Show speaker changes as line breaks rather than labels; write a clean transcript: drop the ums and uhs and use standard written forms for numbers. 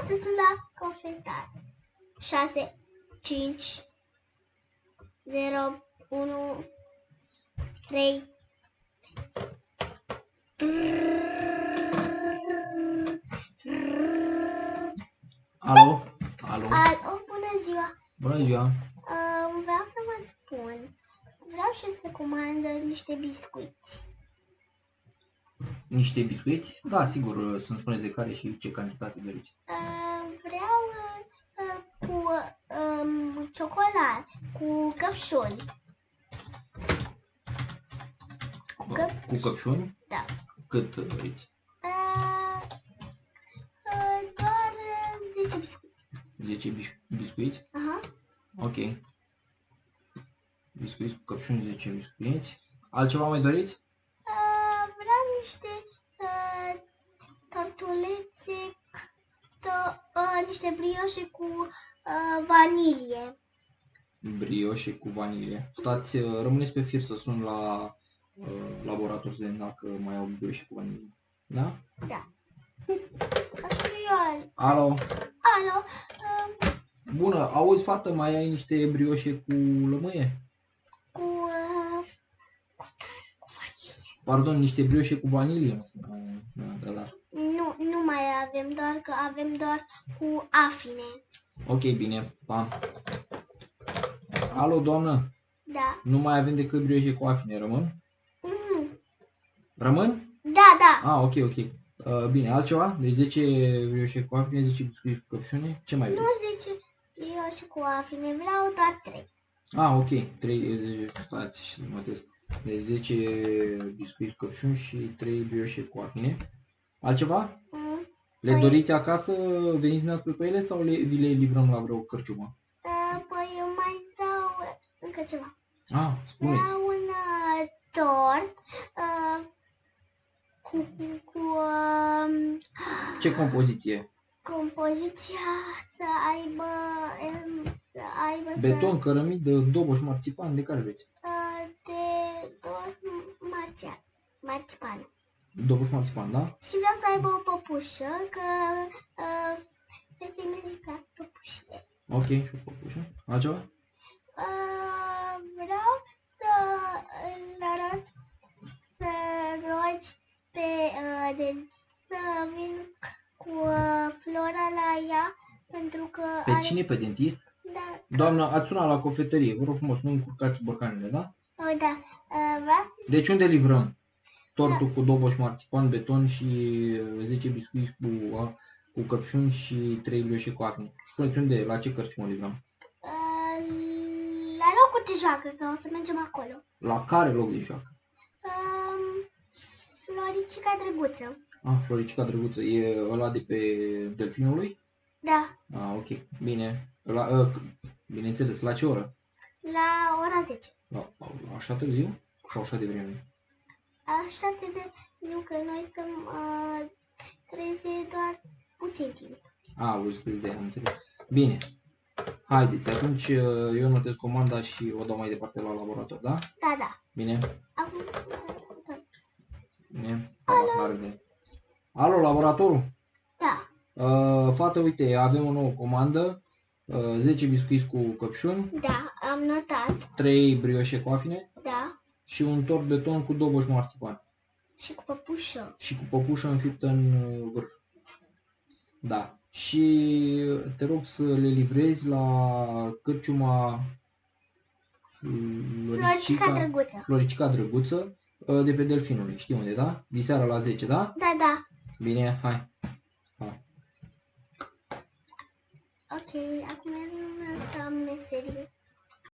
să sun la cofetare. 6, 5, 0, 1, 3.
Alo? Alo?
Bună ziua!
Bună ziua!
Vreau să vă spun, vreau și să comandă niște biscuiți.
Niște biscuiți? Da, sigur, să-mi spuneți de care și ce cantitate doriți.
Vreau cu ciocolată, cu căpșuni.
Cu căpșuni?
Da.
Cât doriți?
Doar 10 biscuiți.
10 biscuiți?
Aha.
Ok. Biscuiți cu căpșuni, 10 biscuiți. Altceva mai doriți?
Vreau niște tortulețe, niște brioșe cu vanilie.
Brioșe cu vanilie. Stați, rămâneți pe fir să sun la laborator să vedem dacă mai au brioșe cu vanilie. Da?
Da. Așa.
Alo?
Alo?
Bună, auzi, fată, mai ai niște brioșe cu lămâie?
Cu vanilie.
Pardon, niște brioșe cu vanilie? Da.
Nu mai avem, doar că avem doar cu afine.
Ok, bine, pa. Alo, doamnă?
Da.
Nu mai avem decât brioșe cu afine, rămân?
Nu.
Rămân?
Da.
Ok. Bine, altceva? Deci 10 brioșe cu afine, 10 biscuiți cu căpșune. Ce mai vreți?
Nu 10 brioșe cu afine, vreau doar 3.
Ok. 3, stați și notez. Deci 10 biscuiți cu căpșuni și 3 brioșe cu afine. Altceva? Le doriți acasă? Veniți dumneavoastră cu ele sau vi le livrăm la vreo cărciumă?
Păi eu mai vreau încă ceva.
Spuneți.
Vreau un tort cu
Ce compoziție?
compoziția să aibă
Beton, cărămidă, doboș, marțipan, de care vreți?
de doar marțipan.
Doboș, marțipan, da?
Și vreau să aibă o păpușă, că fetei mele plac păpușile.
Ok, și o păpușă. Altceva?
Vreau să îl arăt, să rogi să vin cu Flora la ea, pentru că
Pe cine? Pe dentist?
Da.
Doamnă, ați sunat la cofetărie, vă rog frumos, nu încurcați borcanele, da?
Da. Vreau să...
Deci unde livrăm? Tortul cu doboș, marțipan, beton și 10 biscuiți cu căpșuni și 3 brioșe cu afine. Spuneți unde, la ce cărciumă livrăm?
La locul de joacă, că o să mergem acolo.
La care loc de joacă?
Floricica Drăguță.
Floricica Drăguță, e ăla de pe Delfinului?
Da.
Ok, bine. Bineînțeles, la ce oră?
La ora 10.
La așa târziu? Sau așa de vreme?
Așa de zic că noi să treze doar puțin timp.
Auzi, de am înțeles. Bine. Haideți, atunci eu notez comanda și o dau mai departe la laborator, da?
Da.
Bine.
Acum...
Bine. Alo, laboratorul?
Da.
Fată, uite, avem o nouă comandă. 10 biscuiți cu căpșuni.
Da, am notat.
3 brioșe cu afine.
Da.
Și un tort beton cu doboș marțipan.
Și cu păpușă.
Și cu păpușă înfiptă în vârf. Da. Și te rog să le livrezi la cărciuma Floricica Drăguță de pe Delfinului. Știi unde, da? Diseară la 10, da?
Da.
Bine, hai.
Ok, acum vreau să am meserie.